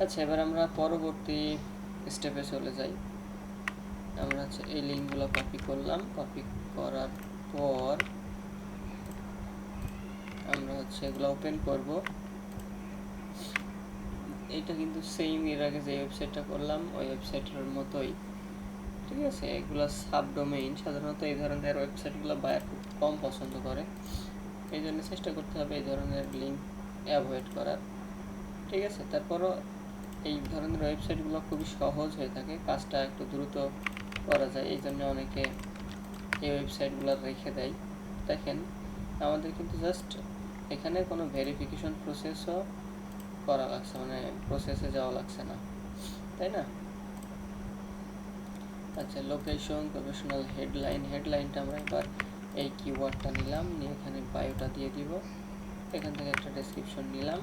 আচ্ছা, এবার আমরা পরবর্তী স্টেপে চলে যাই। আমরা হচ্ছে এই লিঙ্কগুলো কপি করলাম, কপি করার পর আমরা হচ্ছে এগুলো ওপেন করব। এটা কিন্তু সেম এর আগে যে ওয়েবসাইটটা করলাম ওই ওয়েবসাইটের মতোই, ঠিক আছে। এগুলো সাবডোমেইন, সাধারণত এই ধরনের ওয়েবসাইটগুলো বায়ার খুব কম পছন্দ করে, এই জন্য চেষ্টা করতে হবে এই ধরনের লিঙ্ক অ্যাভয়েড করার, ঠিক আছে। তারপরও এই ধরনের ওয়েবসাইটগুলো খুবই সহজ হয়ে থাকে, কাজটা একটু দ্রুত করা যায়, এই জন্য অনেকে এই ওয়েবসাইটগুলো রেখে দেয়। দেখেন আমাদের কিন্তু জাস্ট এখানে কোনো ভেরিফিকেশন প্রসেসও করা লাগছে, মানে প্রসেসে যাওয়া লাগছে না, তাই না। আচ্ছা, লোকেশন, প্রফেশনাল হেডলাইনটা আমরা এবার এই কিওয়ার্ডটা নিলাম, নিয়ে এখানে বায়োটা দিয়ে দিব, এখান থেকে একটা ডেসক্রিপশন নিলাম।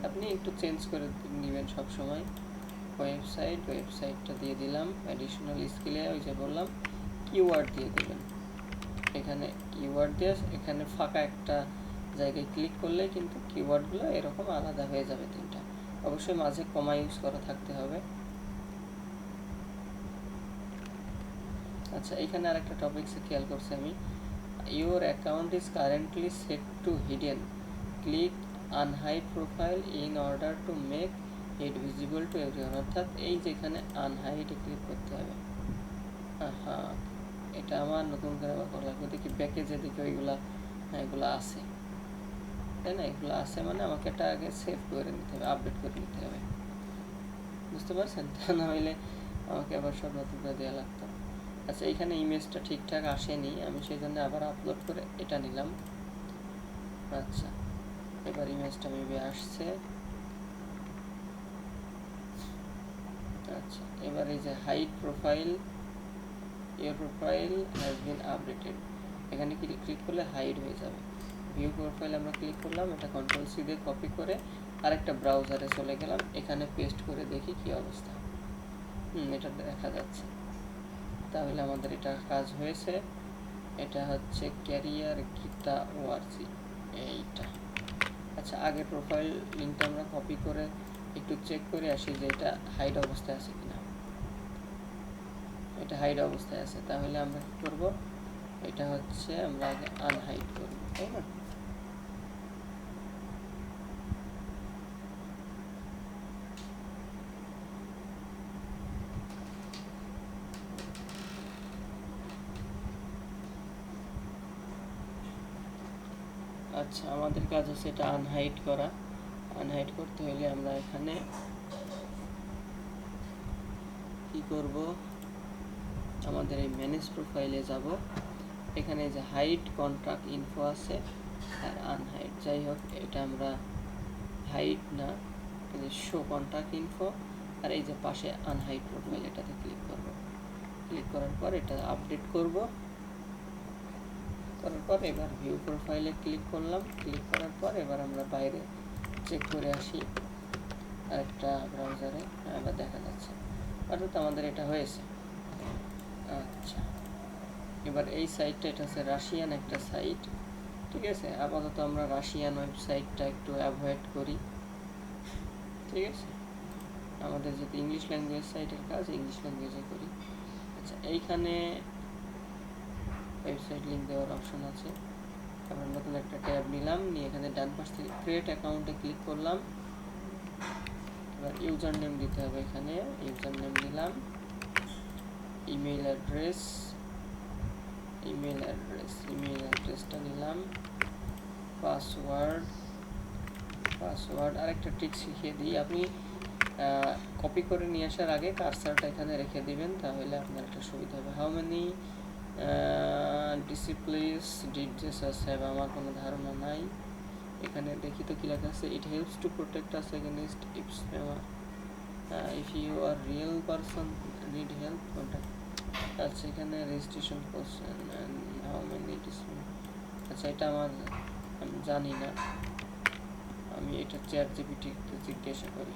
আপনি একটু চেঞ্জ করে নেবেন সবসময়। ওয়েবসাইটটা দিয়ে দিলাম। অ্যাডিশনাল স্কিলে ওই যে বললাম কিওয়ার্ড দিয়ে দেবেন। এখানে কিওয়ার্ড দিয়ে এখানে ফাঁকা একটা জায়গায় ক্লিক করলে কিন্তু কিওয়ার্ডগুলো এরকম আলাদা হয়ে যাবে তিনটা। অবশ্যই মাঝে কমা ইউজ করা থাকতে হবে। আচ্ছা, এখানে আরেকটা টপিকসে খেয়াল করছি আমি, your account is currently set to hidden, click unhide profile in order to make it visible to everyone. অর্থাৎ এই যেখানে আনহাইডে ক্লিক করতে হবে। হ্যাঁ, এটা আমার নতুন করে আবার করা লাগবে। দেখি ব্যাকে যে দেখি ওইগুলা, হ্যাঁ এগুলো আছে, তাই না। এগুলো আছে মানে আমাকে এটা আগে সেভ করে নিতে হবে, আপডেট করে নিতে হবে, বুঝতে পারছেন। তা না হইলে আমাকে আবার সব নতুন করে দেওয়া লাগতো। আচ্ছা, এইখানে ইমেজটা ঠিকঠাক আসেনি, আমি সেই জন্য আবার আপলোড করে এটা নিলাম। আচ্ছা, এবার ইমেজটা মেবি আসছে। আচ্ছা, এবার এই যে hide profile, your profile has been updated, এখানে ক্লিক করলে হাইড হয়ে যাবে। ভিউ প্রোফাইল আমরা ক্লিক করলাম, এটা কন্ট্রোল সি দিয়ে কপি করে আরেকটা ব্রাউজারে চলে গেলাম, এখানে পেস্ট করে দেখি কি অবস্থা। এটা দেখা যাচ্ছে, তাহলে আমাদের এটা কাজ হয়েছে। এটা হচ্ছে ক্যারিয়ার গীতা ওআরজি, এইটা। আচ্ছা, আগের প্রোফাইল লিঙ্কটা আমরা কপি করে একটু চেক করে আসি যে এটা হাইড অবস্থায় আছে কিনা। এটা হাইড অবস্থায় আছে, তাহলে আমরা কি করব, এটা হচ্ছে আমরা আগে আনহাইড করব, তাই না। আচ্ছা, আমাদের কাজ হচ্ছে এটা আনহাইড করা। আনহাইড করতে হলে আমরা এখানে কি করব, আমাদের এই ম্যানেজ প্রোফাইলে যাব, এখানে যে হাইড কন্ট্রাক্ট ইনফো আছে আর আনহাইড, যাই হোক এটা আমরা হাইড না, এই যে শো কন্ট্রাক্ট ইনফো আর এই যে পাশে আনহাইড প্রোফাইল, এটাতে ক্লিক করব। ক্লিক করার পর এটা আপডেট করব, করার পর এবার ভিউ প্রোফাইলে ক্লিক করলাম। ক্লিক করার পর এবার আমরা বাইরে চেক করে আসি আরেকটা ব্রাউজারে, এবার দেখা যাচ্ছে, অর্থাৎ আমাদের এটা হয়েছে। আচ্ছা, এবার এই সাইটটা, এটা হচ্ছে রাশিয়ান একটা সাইট, ঠিক আছে। আপাতত আমরা রাশিয়ান ওয়েবসাইটটা একটু অ্যাভয়েড করি, ঠিক আছে। আমাদের যদি ইংলিশ ল্যাঙ্গুয়েজ সাইটের কাজ ইংলিশ ল্যাঙ্গুয়েজে করি। আচ্ছা, এইখানে ওয়েবসাইট লিঙ্ক দেওয়ার অপশন আছে, আমরা নতুন একটা ট্যাব নিলাম, নিয়ে এখানে ডান পাশ থেকে ক্রিয়েট অ্যাকাউন্টে ক্লিক করলাম। এবার ইউজার নেম দিতে হবে, এখানে ইউজার নেম নিলাম, ইমেল অ্যাড্রেসটা নিলাম, পাসওয়ার্ড আরেকটা ট্রিক শিখিয়ে দিই, আপনি কপি করে নিয়ে আসার আগে কার্সারটা এখানে রেখে দিবেন, তাহলে আপনার একটা সুবিধা হবে। How many disciplines did Jesus have, আমার কোনো ধারণা নাই। এখানে দেখি তো কি লেখা আছে, it helps to protect us against if you are real person need help contact. আচ্ছা, এখানে registration question and how many discipline, আচ্ছা এটা আমি জানি না, আমি এটা চ্যাট জিপিটিতে জিজ্ঞাসা করি,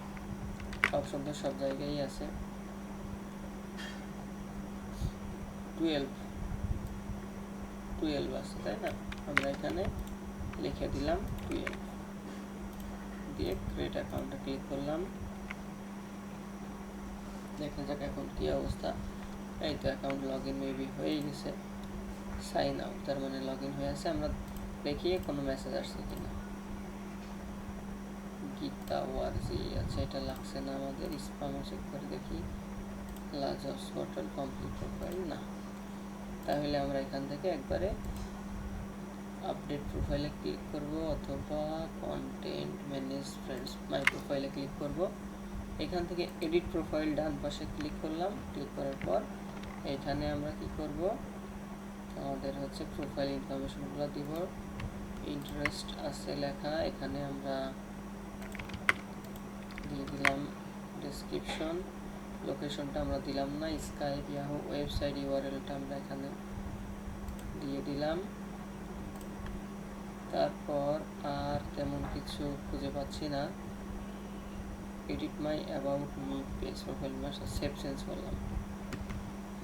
অপশন তো সব জায়গায় আছে। 12 আছে, তাই না, আমরা এখানে লিখে দিলাম 12, দিয়ে ক্রিয়েট অ্যাকাউন্টে ক্লিক করলাম। দেখা যাক এখন কি অবস্থা। এই তো অ্যাকাউন্ট লগ ইন মেবি হয়ে গেছে, সাইন আউট, তার মানে লগ ইন হয়ে আছে। আমরা দেখি কোনো মেসেজ আসছে কিনা। গীতা ওয়ারজি, আচ্ছা এটা লাগছে না আমাদের, স্প্যামও চেক করে দেখি। লাজস হোটেল কমপ্লিট প্রোফাইল, না। তাহলে আমরা এখান থেকে একবারে আপডেট প্রোফাইলে ক্লিক করব, অথবা কন্টেন্ট ম্যানেজ ফ্রেন্ডস মাই প্রোফাইলে ক্লিক করব। এখান থেকে এডিট প্রোফাইল ডান পাশে ক্লিক করলাম। ক্লিক করার পর এখানে আমরা কি করব, আমাদের হচ্ছে প্রোফাইল ইনফরমেশনগুলো দিব। ইন্টারেস্ট আছে লেখা, এখানে আমরা দিয়ে দিলাম ডেসক্রিপশন। লোকেশনটা আমরা দিলাম না, স্কাইপ, ইয়াহু, ওয়েবসাইট ইউআরএলটা আমরা এখানে দিয়ে দিলাম। তারপর আর তেমন কিছু খুঁজে পাচ্ছি না। Edit my about me page, profile master, save change করলাম।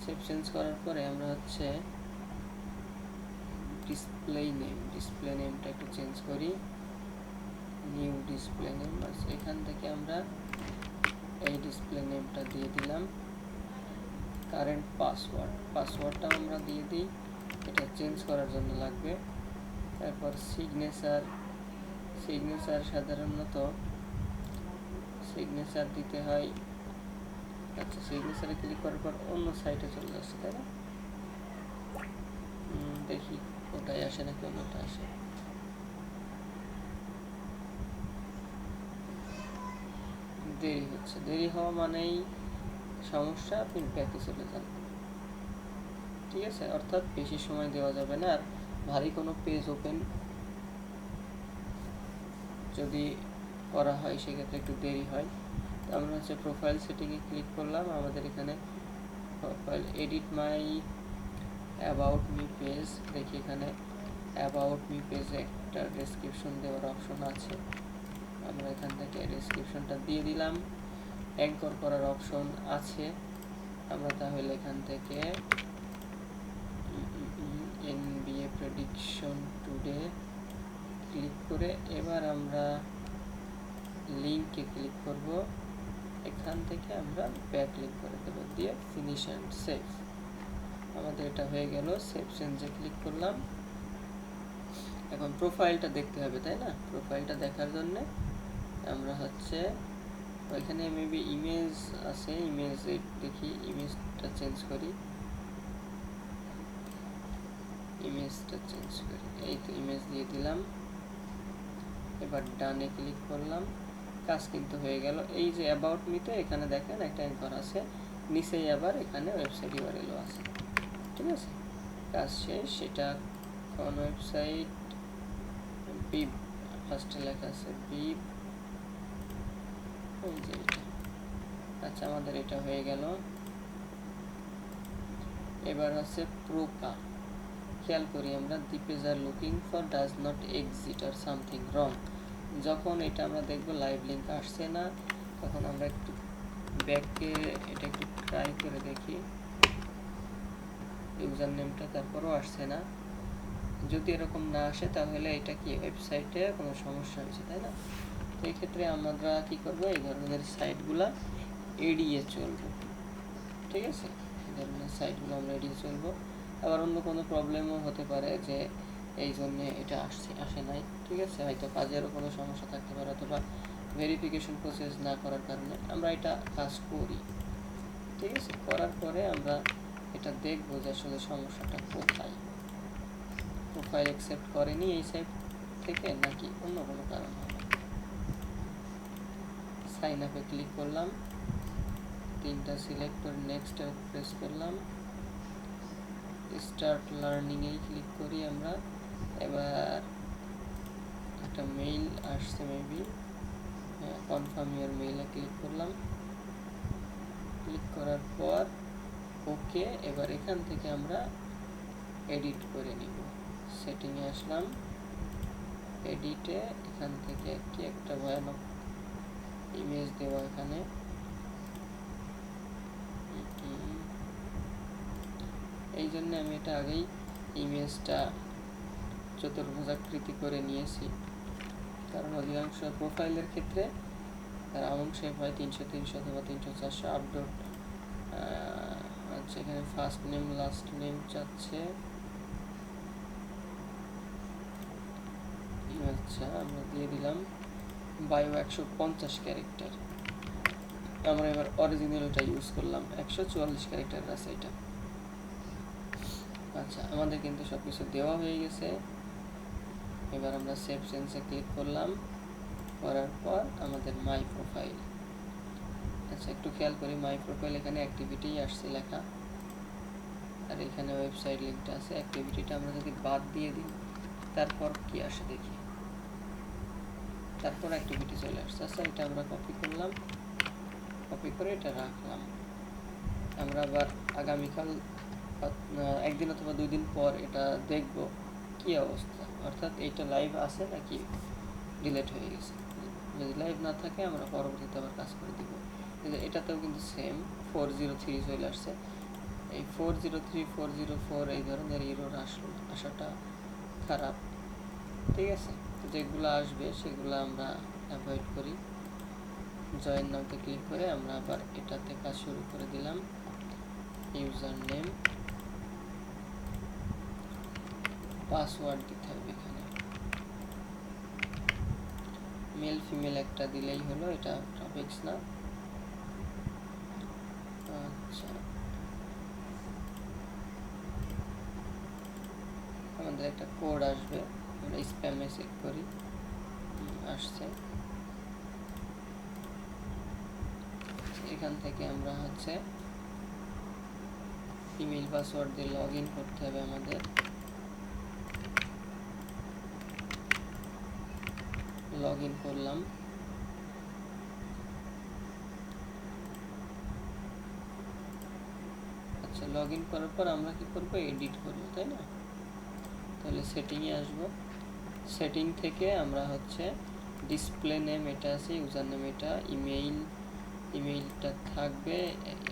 সেভ চেঞ্জ করার পরে আমরা হচ্ছে ডিসপ্লে নেমটা একটু চেঞ্জ করি, নিউ ডিসপ্লে নেম। এখান থেকে আমরা এই ডিসপ্লে নেমটা দিয়ে দিলাম। কারেন্ট পাসওয়ার্ডটা আমরা দিয়ে দিই, এটা চেঞ্জ করার জন্য লাগবে। তারপর সিগনেচার সাধারণত সিগনেচার দিতে হয়। আচ্ছা, সিগনেচারে ক্লিক করার পর অন্য সাইটে চলে যাচ্ছে, তাই না? দেখি ওটাই আসে নাকি অন্যটা আসে। দেরি হচ্ছে, দেরি হওয়া মানেই সমস্যা, আপনি ব্যাকে চলে যান। ঠিক আছে, অর্থাৎ বেশি সময় দেওয়া যাবে না। আর ভারী কোনো পেজ ওপেন যদি করা হয় সেক্ষেত্রে একটু দেরি হয়। তো আমরা হচ্ছে প্রোফাইল সেটিংয়ে ক্লিক করলাম। আমাদের এখানে profile edit my about me page, দেখি এখানে অ্যাবাউট মি পেজে একটা ডেসক্রিপশন দেওয়ার অপশন আছে। আমরা এখান থেকে ডেসক্রিপশনটা দিয়ে দিলাম। অ্যাঙ্কর করার অপশন আছে, আমরা তাহলে এখান থেকে NBA প্রেডিকশন টুডে ক্লিক করে এবার আমরা লিঙ্কে ক্লিক করব। এখান থেকে আমরা ব্যাক লিঙ্ক করে দেব, দিয়ে ফিনিশ অ্যান্ড সেভ। আমাদের এটা হয়ে গেল। সেভ চেঞ্জে ক্লিক করলাম। এখন প্রোফাইলটা দেখতে হবে, তাই না? প্রোফাইলটা দেখার জন্য আমরা হচ্ছে ওইখানে মেবি ইমেজ আছে, ইমেজে দেখি, ইমেজটা চেঞ্জ করি। এই তো ইমেজ দিয়ে দিলাম। এবার ডানে ক্লিক করলাম, কাজ কিন্তু হয়ে গেল। এই যে অ্যাবাউট মিতে এখানে দেখেন একটা অ্যাঙ্কর আছে, নিচেই আবার এখানে ওয়েবসাইট ইউআরএলও আছে। ঠিক আছে, কাজ শেষ। সেটা কোন ওয়েবসাইট, বিব, ফার্স্টে লেখা আছে বিব, এই যে এটা। আচ্ছা, আমাদের এটা হয়ে গেল। এবার হচ্ছে প্রোকা, খেয়াল করি আমরা, the page are looking for does not exist or something wrong. যখন এটা আমরা দেখব লাইভ লিঙ্ক আসছে না, তখন আমরা একটু ব্যাকে এটা একটু ট্রাই করে দেখি ইউজার নেমটা, তারপরও আসছে না। যদি এরকম না আসে তাহলে এটা কি ওয়েবসাইটে কোনো সমস্যা হয়েছে, তাই না? তো এই ক্ষেত্রে আমরা কি করব, এই ধরনের সাইটগুলা এড়িয়ে চলবো। ঠিক আছে, এই ধরনের সাইটগুলো আমরা এড়িয়ে চলবো। আবার অন্য কোনো প্রবলেমও হতে পারে যে এই জন্যে এটা আসে নাই। ঠিক আছে, হয়তো কাজেরও কোনো সমস্যা থাকতে পারে, অথবা ভেরিফিকেশন প্রসেস না করার কারণে আমরা এটা কাজ করি। ঠিক আছে, করার পরে আমরা এটা দেখবো যে আসলে সমস্যাটা কোথায়। প্রোফাইল অ্যাকসেপ্ট করেনি এই সাইট থেকে, নাকি অন্য কোনো কারণ হবে। সাইন আপে ক্লিক করলাম, তিনটা সিলেক্ট করে নেক্সট প্রেস করলাম। স্টার্ট লার্নিংয়েই ক্লিক করি আমরা। এবার একটা মেইল আসছে মেবি, কনফার্ম ইউর মেইলে ক্লিক করলাম। ক্লিক করার পর ওকে। এবার এখান থেকে আমরা এডিট করে নিব। সেটিংয়ে আসলাম, এডিটে এখান থেকে কি একটা ভয়ানক ইমেজ দেওয়া, এখানে এই জন্য আমি এটা আগেই ইমেজটা চতুর্ভুজাকৃতি করে নিয়েছি, কারণ অধিকাংশ প্রোফাইলের ক্ষেত্রে রাউন্ড শেপ হয় 300 300 অথবা 300 400, আচ্ছা, এখানে ফার্স্ট নেম লাস্ট নেম চাচ্ছে। আচ্ছা, আমরা দিয়ে দিলাম বায়ো 150 ক্যারেক্টার। আমরা এবার অরিজিনালটা ইউজ করলাম, 144 ক্যারেক্টার আছে এটা। আচ্ছা, আমাদের কিন্তু সব কিছু দেওয়া হয়ে গেছে। এবার আমরা সেভ চেঞ্জে ক্লিক করলাম, করার পর আমাদের মাই প্রোফাইল। আচ্ছা, একটু খেয়াল করি, মাই প্রোফাইল এখানে অ্যাক্টিভিটি আসছে লেখা, আর এখানে ওয়েবসাইট লিঙ্কটা আছে। অ্যাক্টিভিটিটা আমরা যদি বাদ দিয়ে দিই, তারপর কি আসে দেখি, তারপর অ্যাক্টিভিটি চলে আসছে। আচ্ছা, এটা আমরা কপি করলাম, কপি করে এটা রাখলাম। আমরা আবার আগামীকাল একদিন অথবা 2 দিন পর এটা দেখব কি অবস্থা, অর্থাৎ এটা লাইভ আছে নাকি ডিলিট হয়ে গেছে। যদি লাইভ না থাকে আমরা পরবর্তীতে আবার কাজ করে দিব। এটাতেও কিন্তু সেম 403 চলে আসছে। এই 403 404 এই ধরনের এরর আসাটা খারাপ, ঠিক আছে। যেগুলো আসবে সেগুলো আমরা অ্যাভয়েড করি। জয়েন নাওতে ক্লিক করে আমরা আবার এটাতে কাজ শুরু করে দিলাম। ইউজার নেম, পাসওয়ার্ড দিতে হবে, এখানে মেল ফিমেল একটা দিলেই হলো, এটা টপিকস না। আচ্ছা, আমাদের একটা কোড আসবে, আমরা স্প্যামে চেক করি, আসছে। এখান থেকে আমরা হচ্ছে ইমেল পাসওয়ার্ড দিয়ে লগ ইন করতে হবে আমাদের। লগ ইন করলাম। আচ্ছা, লগ ইন করার পর আমরা কি করব, এডিট করব, তাই না? তাহলে সেটিংয়ে আসব, সেটিং থেকে আমরা হচ্ছে ডিসপ্লে নেম এটা আছে, ইউজার নেম এটা, ইমেইলটা থাকবে।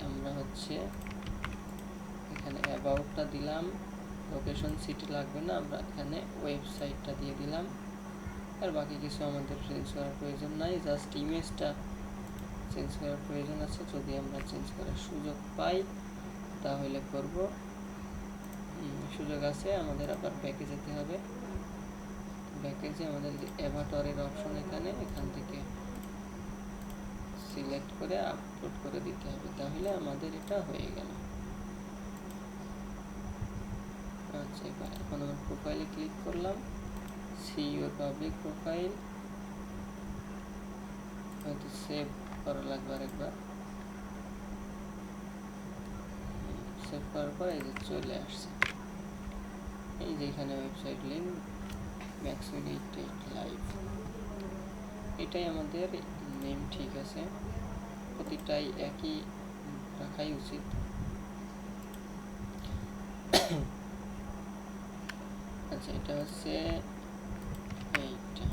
আমরা হচ্ছে এখানে অ্যাবাউটটা দিলাম, লোকেশন সিটি লাগবে না, আমরা এখানে ওয়েবসাইটটা দিয়ে দিলাম। আর বাকি কিছু আমাদের চেঞ্জ করার প্রয়োজন নাই, জাস্ট ইমেজটা চেঞ্জ করার প্রয়োজন আছে। যদি আমরা চেঞ্জ করার সুযোগ পাই তাহলে করব, সুযোগ আছে। আমাদের আবার ব্যাকে যেতে হবে, ব্যাকে যে আমাদের অ্যাভাটারের অপশন এখান থেকে সিলেক্ট করে আপলোড করে দিতে হবে, তাহলে আমাদের এটা হয়ে গেল। আচ্ছা, এখন আমার প্রোফাইলে ক্লিক করলাম, সি ইউর পাবলিক প্রোফাইল, হয়তো সেভ করা লাগবে আরেকবার। সেভ করার পর এই যে চলে আসছে, এই যে এখানে ওয়েবসাইট লিঙ্ক ম্যাক্সউইড লাইভ, এটাই আমাদের নেম, ঠিক আছে। প্রতিটাই একই রাখাই উচিত। আচ্ছা, এটা হচ্ছে এইটা,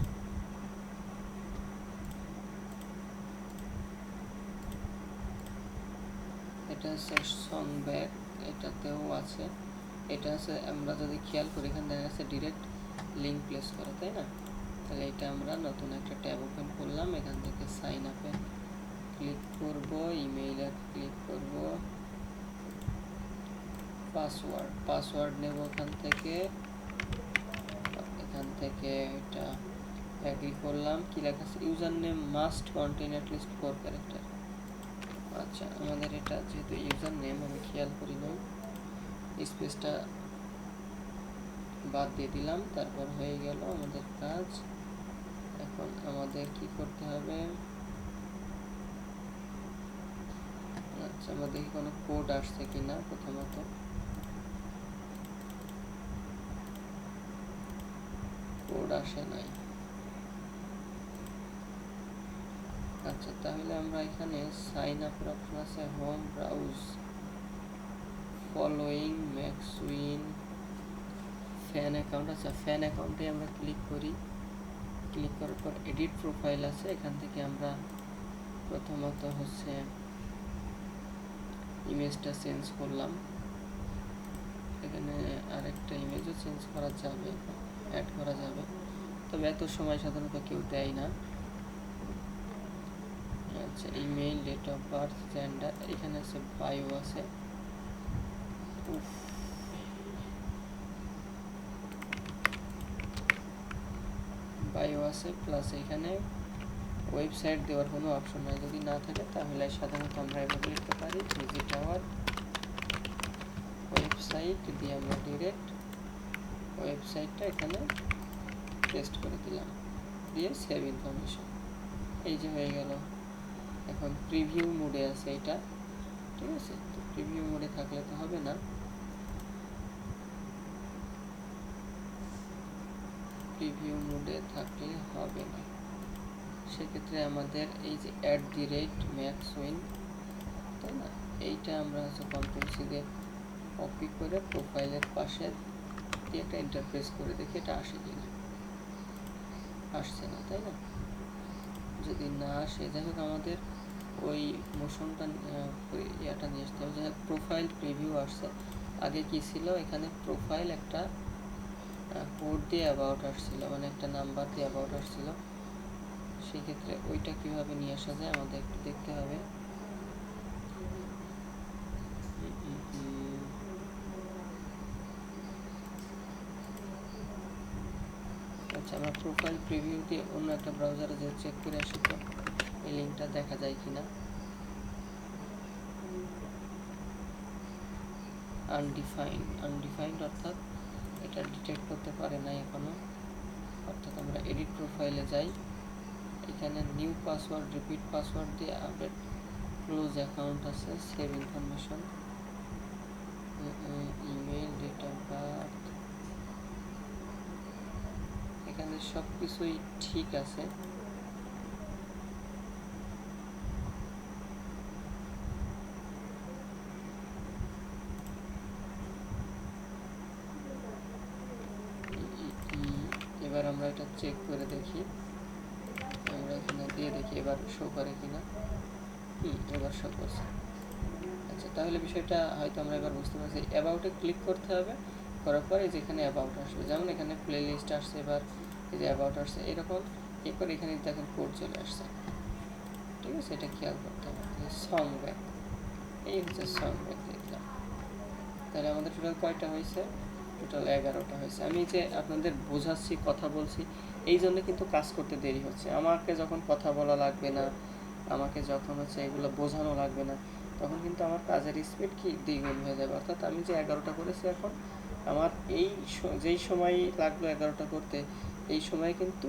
এটা হচ্ছে সনব্যাক, এটাতেও আছে। এটা হচ্ছে আমরা যদি খেয়াল করি, এখানে দেখা যাচ্ছে ডিরেক্ট লিঙ্ক প্লেস করা, তাই না? তাহলে এটা আমরা নতুন একটা ট্যাব ওপেন করলাম, এখান থেকে সাইন আপে ক্লিক করব, ইমেইলে ক্লিক করব, পাসওয়ার্ড নেব এখান থেকে এটা এগ্রি করলাম। কি লেখা আছে, user name must contain at least 4 character. আচ্ছা, আমাদের এটা যেহেতু ইউজার নেম আমি খেয়াল করি না, স্পেসটা বাদ দিয়ে দিলাম, তারপর হয়ে গেল আমাদের কাজ। এখন আমাদের কি করতে হবে, আচ্ছা, আমাদের কি কোনো কোড আসছে কিনা, প্রথমত কোড আসে নাই। আচ্ছা, তাহলে আমরা এখানে সাইন আপের অপশন আছে, home browse following Maxwin fan account. আচ্ছা, ফ্যান অ্যাকাউন্টে আমরা ক্লিক করি, ক্লিক করার পর এডিট প্রোফাইল আছে, এখান থেকে আমরা প্রথমত হচ্ছে ইমেজটা চেঞ্জ করলাম, এখানে আরেকটা ইমেজও চেঞ্জ করা যাবে, অ্যাড করা যাবে, তবে এত সময় সাধারণত কেউ দেয় না। আচ্ছা, email, date of birth, gender, এখানে আছে বায়ো আছে। বায়ো আছে প্লাস এখানে ওয়েবসাইট দেওয়ার কোনো অপশন নাই। যদি না থাকে তাহলে সাধারণত আমরা এভাবে লিখতে পারি ভিজিট আওয়ার ওয়েবসাইট দিয়ে আমরা ডিরেক্ট ওয়েবসাইটটা এখানে পেস্ট করে দিলাম, দিয়ে সেভ ইনফরমেশন। এই যে হয়ে গেল। এখন প্রিভিউ মোডে আছে এটা, ঠিক আছে। তো প্রিভিউ মোডে থাকলে তো হবে না, প্রিভিউ মোডে থাকলে হবে না। সেক্ষেত্রে আমাদের এই যে @maxwin, তাই না, এইটা আমরা হচ্ছে কন্ট্রোল সি দিয়ে কপি করে প্রোফাইলের পাশে দিয়ে একটা ইন্টারফেস করে দেখি এটা আসে কিনা। আসছে না, তাই না। যদি না আসে, যাই হোক আমাদের ওই মোশনটা ইয়াটা নিয়ে আসতে হবে। যাই হোক প্রোফাইল প্রিভিউ আসছে। আগে কি ছিল, এখানে প্রোফাইল একটা কোড দিয়ে অ্যাবাউট আসছিল, মানে একটা নাম্বার দিয়ে অ্যাবাউট আসছিল। সেক্ষেত্রে ওইটা কিভাবে নিয়ে আসা যায় আমাদের একটু দেখতে হবে। আচ্ছা, আমরা প্রোফাইল প্রিভিউ দিয়ে অন্য একটা ব্রাউজারে যে চেক করে আসি তো এই লিঙ্কটা দেখা যায় কিনা। আনডিফাইন্ড অর্থাৎ এটা ডিটেক্ট করতে পারে না এখনো। অর্থাৎ আমরা এডিট প্রোফাইলে যাই, এখানে নিউ পাসওয়ার্ড, রিপিট পাসওয়ার্ড দিয়ে আপডেট ক্লোজ অ্যাকাউন্ট আছে, save information, email, date of birth, এখানে সব কিছুই ঠিক আছে। এবার আমরা এটা চেক করে দেখি, আমরা এখানে দিয়ে দেখি এবার শো করে কিনা। এবার শো করছে। আচ্ছা, তাহলে বিষয়টা হয়তো আমরা এবার বুঝতে পারছি। অ্যাবাউটে ক্লিক করতে হবে, করার পরে যেখানে অ্যাবাউট আসবে, যেমন এখানে প্লে লিস্ট আসছে, এবার এই যে অ্যাবাউট আসছে, এরকম এরপর এখানে দেখেন কোড চলে আসছে, ঠিক আছে। এটা খেয়াল করতে হবে। সং ব্যাক, এই হচ্ছে সং ব্যাক দেখলাম। তাহলে আমাদের টোটাল কয়টা হয়েছে, টোটাল 11টা হয়েছে। আমি যে আপনাদের বোঝাচ্ছি, কথা বলছি, এই জন্য কিন্তু কাজ করতে দেরি হচ্ছে। আমাকে যখন কথা বলা লাগবে না, আমাকে যখন হচ্ছে এগুলো বোঝানো লাগবে না, তখন কিন্তু আমার কাজের স্পিড কি দ্বিগুণ হয়ে যাবে। অর্থাৎ আমি যে 11টা করেছি, এখন আমার এই যেই সময় লাগলো 11টা করতে, এই সময় কিন্তু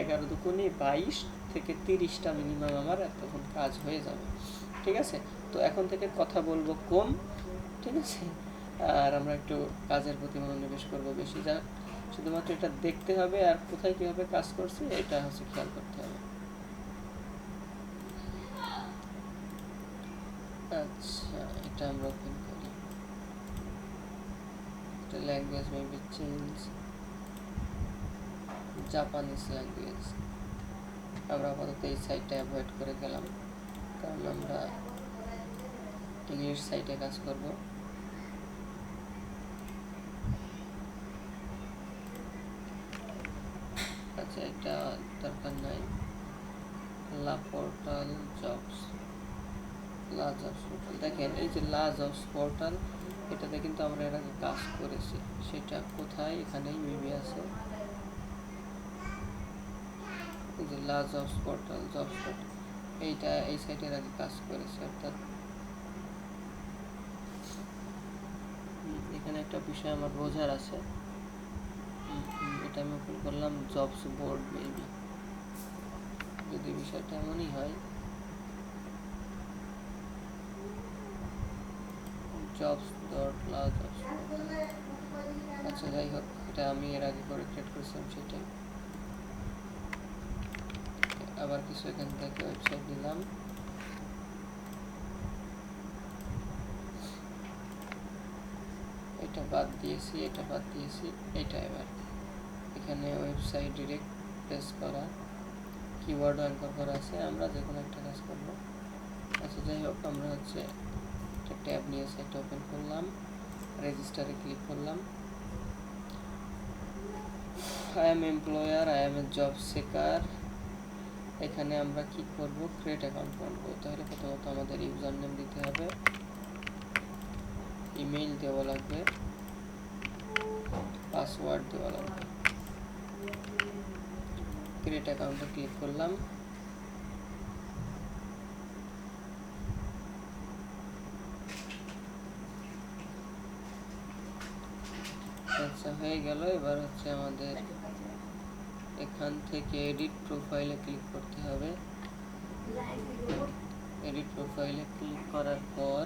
11 দুগুণে 22 থেকে 30টা মিনিমাম আমার তখন কাজ হয়ে যাবে, ঠিক আছে। তো এখন থেকে কথা বলবো কম, ঠিক আছে, আর আমরা একটু কাজের প্রতি মনোনিবেশ করবো বেশি। যা শুধুমাত্র এটা দেখতে হবে আর কোথায় কীভাবে কাজ করছি এটা হচ্ছে খেয়াল করতে হবে। আচ্ছা, এটা আমরা ওপেন করি। এটা language maybe change, Japanese language. আমরা আপাতত এই সাইটটা অ্যাভয়েড করে গেলাম, কারণ আমরা ইংলিশ সাইটে কাজ করব। আচ্ছা, এটা দরকার নাই। লা পোর্টাল জবস, লা জবস পোর্টাল, দেখেন এই যে লা জবস পোর্টাল, এটাতে কিন্তু আমরা এর আগে কাজ করেছি। সেটা কোথায়, এখানেই মেবি আছে। এই যে লা জবস পোর্টাল, জবস পোর্টাল, এইটা এই সাইটের আগে কাজ করেছি। অর্থাৎ এখানে একটা বিষয় আমার বোঝার আছে। এটা আমি ওপেন করলাম, জবস বোর্ড মেবি, যদি বিষয়টা এমনই হয়। জবস ডট লা জবস, আচ্ছা যাই হোক, এটা আমি এর আগে করে ক্রিয়েট করেছিলাম সেটাই। আবার কিছু এখান থেকে ওয়েবসাইট দিলাম, এটা বাদ দিয়েছি, এটা বাদ দিয়েছি, এটা এবার এখানে ওয়েবসাইট ডিরেক্ট প্রেস করা, কিওয়ার্ড অ্যাঙ্কর করা আছে, আমরা যে কোনো একটা কাজ করব। আচ্ছা যাই হোক, আমরা হচ্ছে একটা ট্যাব নিয়েছি, একটা ওপেন করলাম, রেজিস্টারে ক্লিক করলাম। I am employer, I am a job seeker, এখানে আমরা কি করব, ক্রিয়েট অ্যাকাউন্ট করব। তাহলে প্রথমত আমাদের ইউজার নেম দিতে হবে, ইমেইল দেওয়া লাগবে, পাসওয়ার্ড দেওয়া লাগবে। ক্রিয়েট অ্যাকাউন্টে ক্লিক করলাম। আচ্ছা, হয়ে গেল। এবার হচ্ছে আমাদের এখান থেকে এডিট প্রোফাইলে ক্লিক করতে হবে। এডিট প্রোফাইলে ক্লিক করার পর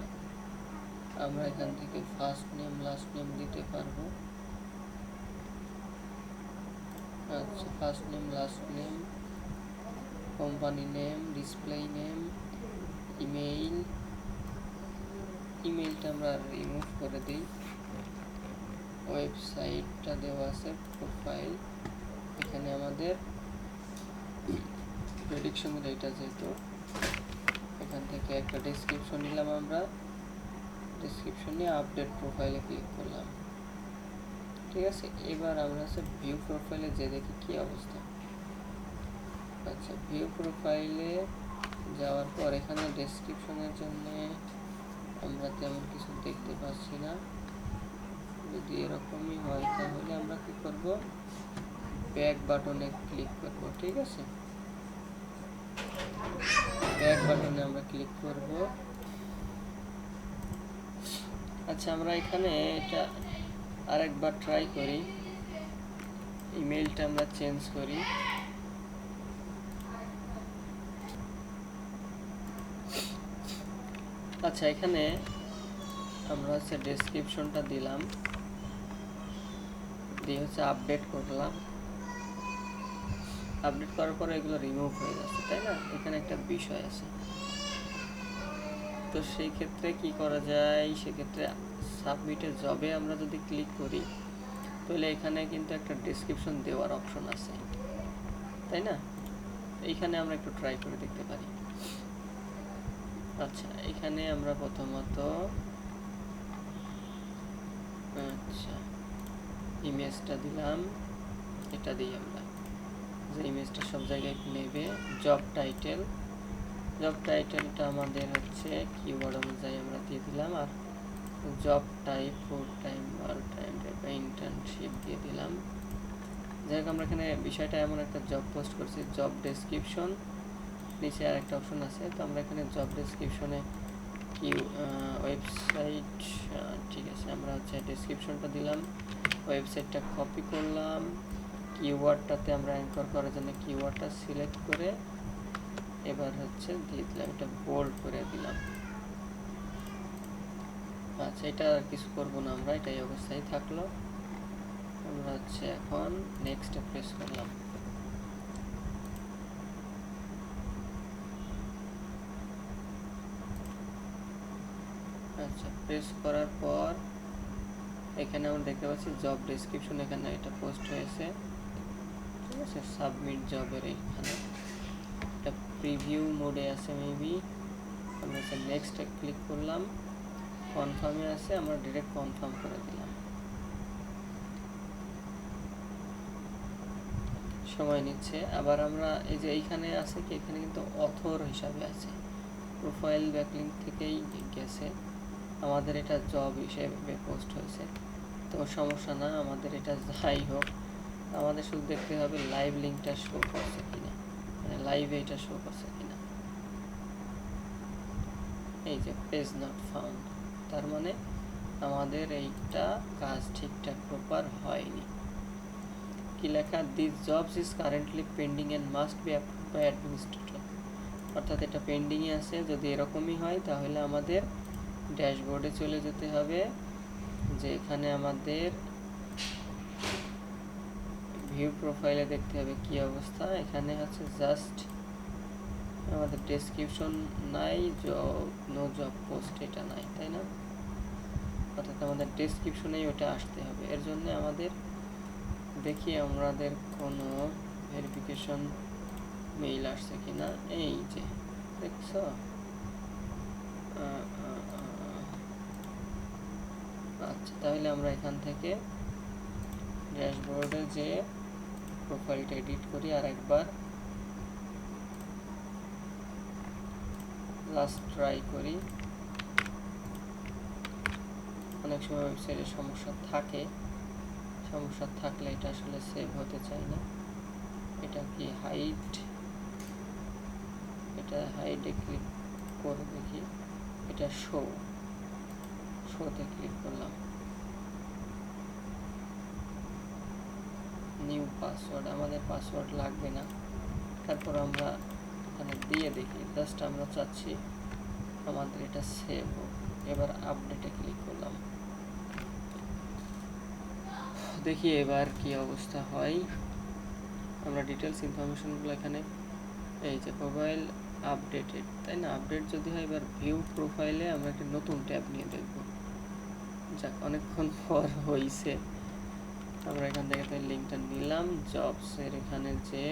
আমরা এখান থেকে ফার্স্ট নেম লাস্ট নেম দিতে পারবো। আচ্ছা, first name last name, company name, display name, email. ইমেইলটা আমরা রিমুভ করে দিই। ওয়েবসাইটটা দেওয়া আছে, প্রোফাইল। এখানে আমাদের প্রেডিকশন ডেটা, যেহেতু এখান থেকে একটা ডেসক্রিপশন নিলাম, আমরা ডেসক্রিপশন নিয়ে আপডেট প্রোফাইলে ক্লিক করলাম। ঠিক আছে, এবার আমরা হচ্ছে ভিউ প্রোফাইলে যে দেখি কি অবস্থা। আচ্ছা, ভিউ প্রোফাইলে যাওয়ার পর এখানে ডেসক্রিপশনের জন্য আমরা তেমন কিছু দেখতে পাচ্ছি না। যদি এরকমই হয় তাহলে আমরা কি করব, ব্যাক বাটনে ক্লিক করব। ঠিক আছে, ব্যাক বাটনে আমরা ক্লিক করব। আচ্ছা, আমরা এখানে এটা আরেকবার ট্রাই করি। ইমেইলটা আমরা চেঞ্জ করি। আচ্ছা, এখানে আমরা হচ্ছে ডেসক্রিপশনটা দিলাম, দিয়ে হচ্ছে আপডেট করলাম। আপডেট করার পরে এগুলো রিমুভ হয়ে যাচ্ছে, তাই না? এখানে একটা বিষয় আছে, তো সেই ক্ষেত্রে কি করা যায়, সেক্ষেত্রে সাবমিটে জবে আমরা যদি ক্লিক করি তাহলে এখানে কিন্তু একটা ডেসক্রিপশন দেওয়ার অপশন আছে, তাই না? এইখানে আমরা একটু ট্রাই করে দেখতে পারি। আচ্ছা, এখানে আমরা প্রথমত আচ্ছা ইমেজটা দিলাম, এটা দিই আমরা, যে ইমেজটা সব জায়গায় নেবে। জব টাইটেলটা আমাদের হচ্ছে কিওয়ার্ড অনুযায়ী আমরা দিয়ে দিলাম, আর job type full time, part time, internship দিয়ে দিলাম। যাই হোক, আমরা এখানে বিষয়টা এমন একটা জব পোস্ট করছি, জব ডেসক্রিপশন, নিচে আর একটা অপশন আছে। তো আমরা এখানে জব ডেসক্রিপশনে কি ওয়েবসাইট, ঠিক আছে, আমরা হচ্ছে ডেসক্রিপশনটা দিলাম, ওয়েবসাইটটা কপি করলাম, কিওয়ার্ডটাতে আমরা অ্যাঙ্কর করার জন্য কিওয়ার্ডটা সিলেক্ট করে এবার হচ্ছে দিয়ে দিলাম, এটা বোল্ড করে দিলাম। আচ্ছা, এটা আর কিছু করবো না, আমরা এটাই অবস্থায় থাকলো। আমরা হচ্ছে এখন নেক্সটে প্রেস করলাম। আচ্ছা, প্রেস করার পর এখানে আমরা দেখতে পাচ্ছি জব ডেসক্রিপশন, এখানে এটা পোস্ট হয়েছে। ঠিক আছে, সাবমিট জবের এখানে এটা প্রিভিউ মোডে আছে মেবি। আমরা নেক্সটে ক্লিক করলাম, কনফার্মে আছে, আমরা ডিরেক্ট কনফার্ম করে দিলাম। সময় নিচ্ছে। আবার আমরা এই যে এইখানে আছে কি, এখানে কিন্তু অথর হিসাবে আছে, প্রোফাইল ব্যাকলিঙ্ক থেকেই গেছে, আমাদের এটা জব হিসেবে পোস্ট হয়েছে। তো সমস্যা না, আমাদের এটা যাই হোক, আমাদের শুধু দেখতে হবে লাইভ লিঙ্কটা শো করছে কিনা, মানে লাইভে এটা শো করছে কিনা। এই যে পেজ নট ফাউন্ড, তার মানে আমাদের এইটা কাজ ঠিকঠাক প্রপার হয়নি। কি লেখা, this jobs is currently pending and must be approved by administrator. অর্থাৎ এটা পেন্ডিংয়ে আছে। যদি এরকমই হয় তাহলে আমাদের ড্যাশবোর্ডে চলে যেতে হবে, যে এখানে আমাদের ভিউ প্রোফাইলে দেখতে হবে কি অবস্থা। এখানে হচ্ছে জাস্ট আমাদের ডেসক্রিপশন নাই, নো জব পোস্ট এটা নাই, তাই না? অর্থাৎ আমাদের ডেসক্রিপশনেই ওটা আসতে হবে। এর জন্য আমাদের দেখি আমাদের কোনো ভেরিফিকেশন মেইল আসছে কিনা। এই যে দেখছো, আচ্ছা, তাহলে আমরা এখান থেকে ড্যাশবোর্ডে যে প্রোফাইলটা এডিট করি আর একবার, লাস্ট ট্রাই করি। অনেক সময় ওয়েবসাইটে সমস্যা থাকে, সমস্যা থাকলে এটা আসলে সেভ হতে চায় না। এটা কি হাইড, এটা হাইডে ক্লিক করে দেখি, এটা শোতে ক্লিক করলাম। নিউ পাসওয়ার্ড, আমাদের পাসওয়ার্ড লাগবে না, তারপর আমরা এখানে দিয়ে দেখি। জাস্ট আমরা চাচ্ছি আমাদের এটা সেভ হোক। এবার আপডেটে ক্লিক করলাম, দেখি এবার কি অবস্থা হয়। আমরা ডিটেলস ইনফরমেশনগুলো এখানে, এই যে প্রোফাইল আপডেটেড, তাই না? আপডেট যদি হয়, এবার ভিউ প্রোফাইলে আমরা একটা নতুন ট্যাব নিয়ে দেখব। যাক, অনেকক্ষণ পর হয়েছে। আমরা এখান থেকে তো লিঙ্কটা নিলাম, জবসের এখানে যে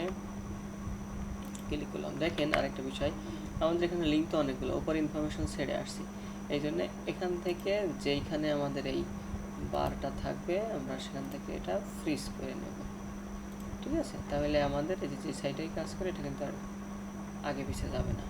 ক্লিক করলাম। দেখেন আরেকটা বিষয়, আমাদের এখানে লিঙ্ক তো অনেকগুলো, উপর ইনফরমেশন ছেড়ে আসছি, এই জন্য এখান থেকে যেইখানে আমাদের এই বারটা থাকবে আমরা সেখান থেকে এটা ফ্রিজ করে নেব। ঠিক আছে, তাহলে আমাদের এই যে সাইটেই কাজ করে এটা কিন্তু আর আগে পিছিয়ে যাবে না।